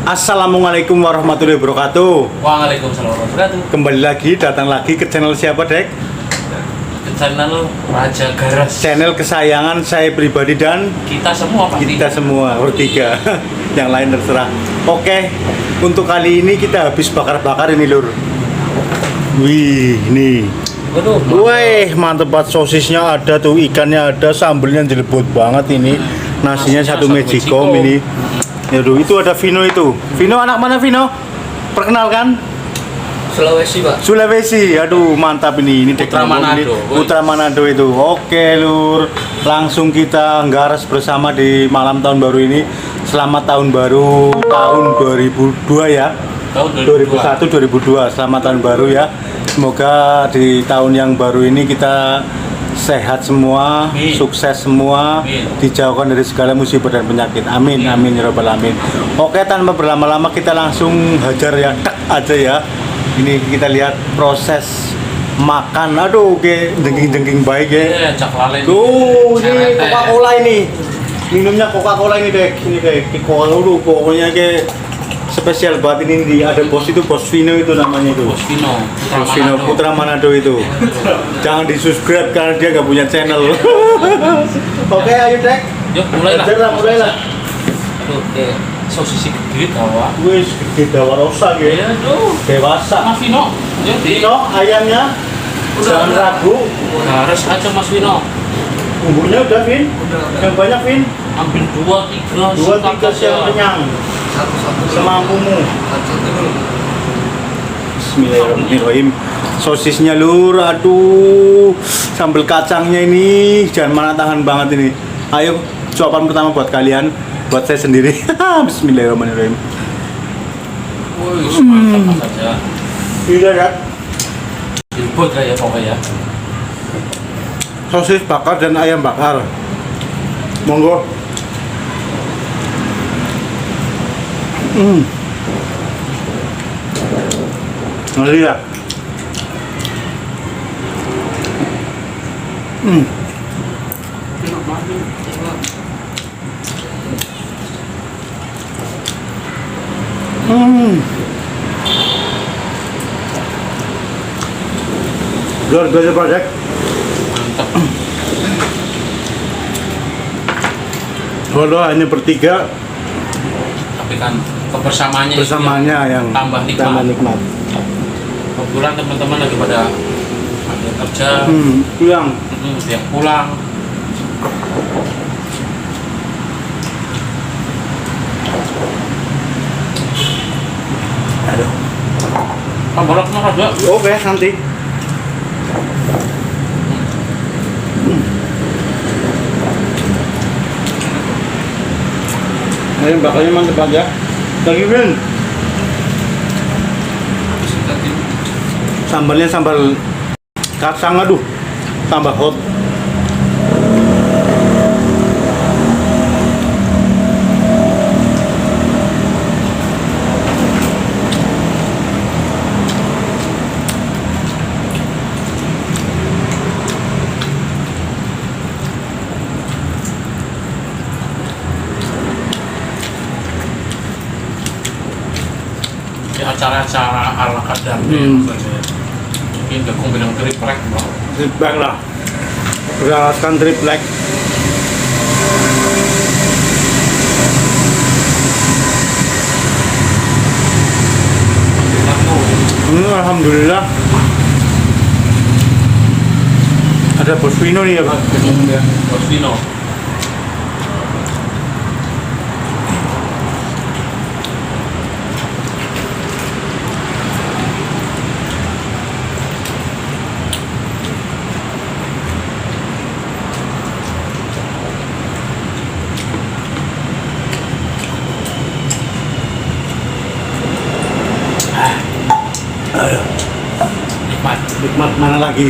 Assalamualaikum warahmatullahi wabarakatuh. Waalaikumsalam warahmatullahi wabarakatuh. Kembali lagi, datang lagi ke channel siapa, Dek? Ke channel Raja Garas. Channel kesayangan saya pribadi dan Kita semua pasti. kita semua bertiga. Yang lain terserah. Oke, untuk kali ini kita habis bakar-bakar ini, Lur. Wih, nih. Waduh. Wih, mantep banget, sosisnya ada tuh, ikannya ada, sambelnya jelebut banget ini. Nasinya satu magicom ini. Aduh, itu ada Vino itu. Vino anak mana Vino? Perkenalkan. Sulawesi, Pak. Sulawesi. Aduh, mantap ini. Ini Putra Manado. Putra Manado itu. Oke, Lur. Langsung kita garas bersama di malam tahun baru ini. Selamat tahun baru tahun 2002 ya. Tahun 2001 2002. Selamat tahun baru ya. Semoga di tahun yang baru ini kita sehat semua, Amin. sukses semua, Amin. dijauhkan dari segala musibah dan penyakit. Amin, amin ya rabbal alamin. Oke, tanpa berlama-lama kita langsung hajar ya, tek aja ya. Ini kita lihat proses makan. Aduh, oke, jengking-jengking baik ya. Iya, cak lalen. Tuh, ini Cerete. Coca-Cola ini. Minumnya Coca-Cola ini, Dek. Ini Dek, Coca-Cola dulu pokoknya kayak spesial banget ini. Ada bos itu, Bos Vino itu namanya itu. Bos Vino. Bos Vino Putra Manado itu. Jangan di-subscribe karena dia nggak punya channel. Oke, ayo Dek. Yuk, mulailah. Mulailah. Aduh, sosis gede kawa. Wis gede dawarosa gitu. Iya, tuh. Dewasa. Mas Vino. Yuk, Vino, ayamnya jangan ragu. Harus aja Mas Vino. Bumbunya udah, Vin? Yang banyak, Vin? Ambil 2-3 Dua tiga yang kenyang. Semampumu. Bismillahirrahmanirrahim. Sosisnya, Lur, aduh, sambal kacangnya ini jangan mana tahan banget ini. Ayo, suapan pertama buat kalian, buat saya sendiri. Bismillahirrahmanirrahim. Wih, mantap saja. Iya ya. Dilebut lah ya pokoknya. Sosis bakar dan ayam bakar. Monggo. Ngeri ya. Luar biasa Pak Jack. Mantap. Waduh, hanya bertiga Tapi kan kebersamaannya itu bersamanya yang tambah nikmat. nikmat. Kebetulan teman-teman lagi pada ada kerja, Pulang. yang pulang. Aduh. Pembalap nomor 2. Oke, nanti. Ayam bakarnya mantep aja. Lagi Vin. Sambalnya sambal kacang, aduh, tambah hot. Acara-acara ala kadarnya mungkin gabung bilang triplek bro. Triplek lah. Beralaskan triplek. Alhamdulillah. Ada Bos Vino nih ya, Pak. Bos Vino. Nikmat. Nikmat mana lagi?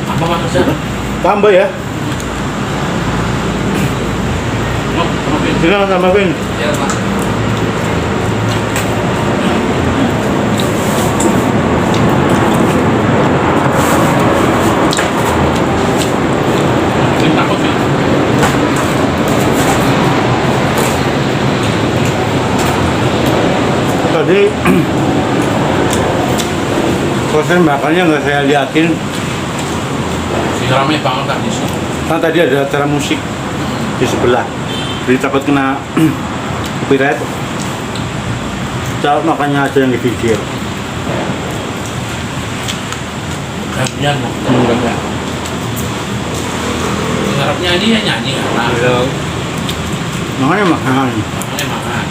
Apa maksudnya? Tambah ya. Maafin. Silakan tambah Vin. Ya, Pak. Ini takut ya? tadi proses makannya nggak saya liatin. Si ramai banget kan di sini. Kan tadi ada acara musik di sebelah. Jadi takut kena copyright. Cara makannya aja yang di video. Kalian mau enggak? Harapnya ini ya nyanyi kan? Makanya makan. Makanya makan.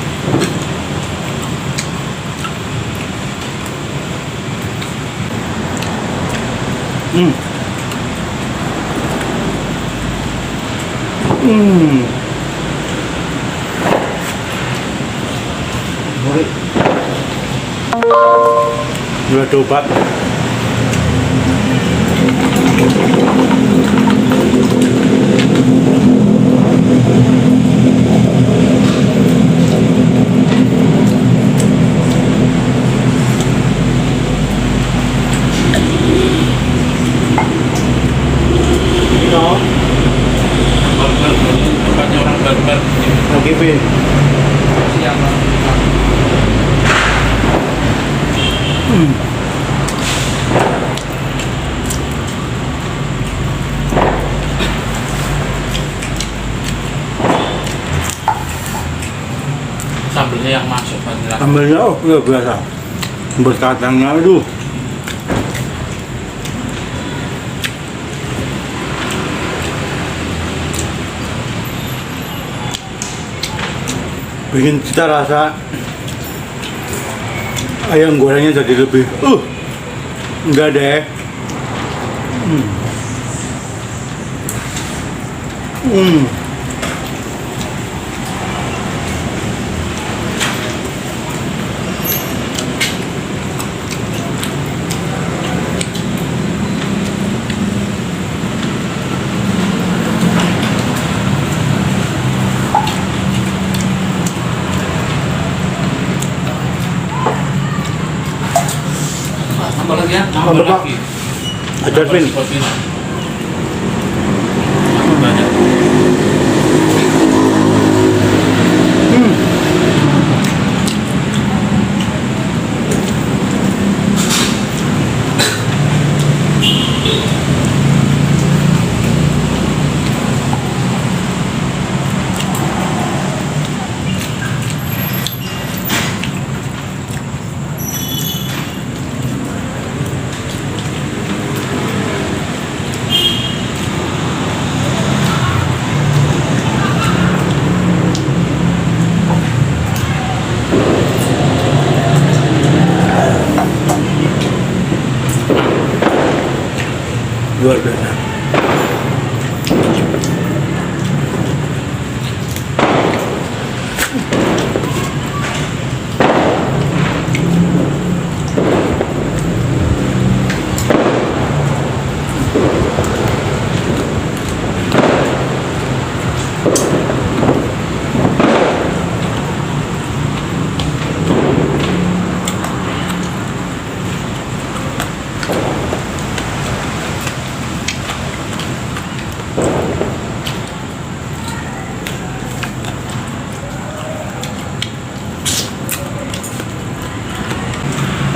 Hmm. Hmm. Udah coba. Barbar, tempatnya orang barbar. Oke, Vin. Siapa? Sambelnya yang masuk Pak. Sambelnya luar biasa. Sambel kacangnya aduh. Bikin cita rasa ayam gorengnya jadi lebih enggak deh. Tambah lagi ya? Tambah, Pak. lagi. Ajar, Vin. Seperti ini. Banyak. Luar biasa.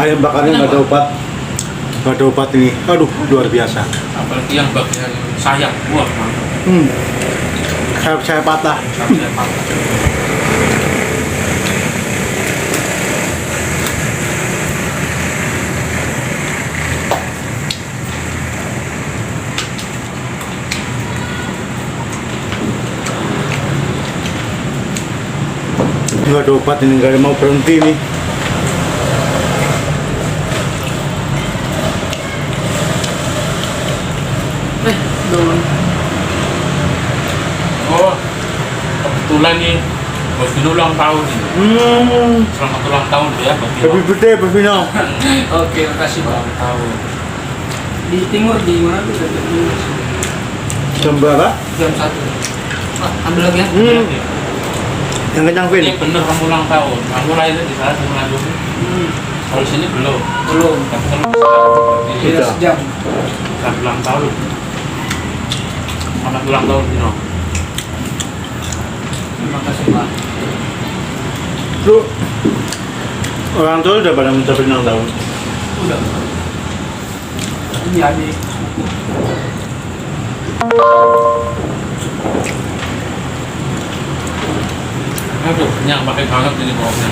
Ayam bakarnya nggak ada obat, nggak ada obat ini. Aduh, luar biasa. Apalagi yang bagian sayap. Wah, mantap. Saya patah. Sayap patah. Nggak ada obat ini, nggak ada mau berhenti nih. Oh, kebetulan nih Bos Vino ulang tahun ini. Selamat ulang tahun ya Bos Vino. Happy birthday, Bos Vino. Oke, makasih Pak. Ulang tahun. Di timur di mana tuh? Jam berapa? Jam 1. Ambil lagi ya. Yang kencang, Vin. Ini bener kamu ulang tahun. Kamu lahirnya di sana sama lagu. Kalau sini belum. Belum. Tapi kalau di sana berarti Beda Sudah. sejam. selamat ulang tahun. Selamat ulang tahun Vino. Terima kasih Pak. Lu Orang tua udah pada mencapai 6 tahun. Udah. Ini adik. Aduh, kenyang pakai banget ini koloknya.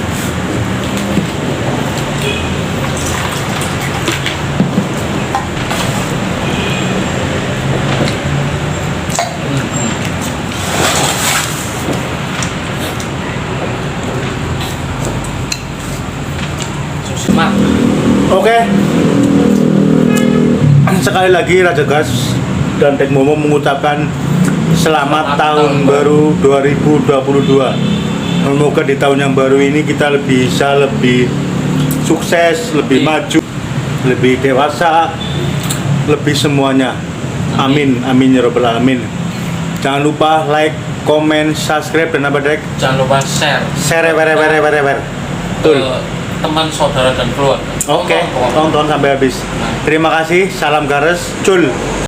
Semak. Oke. Sekali lagi Raja Gas dan Tek Momo mengucapkan selamat tahun baru 2022. Semoga di tahun yang baru ini kita bisa lebih sukses, lebih maju, lebih dewasa, lebih semuanya. Amin, amin ya robbal alamin. Jangan lupa like, comment, subscribe dan apa Dek? Jangan lupa share Share, ke Betul. teman, saudara, dan keluarga. Oke, tonton sampai habis. Terima kasih, salam gares, cul.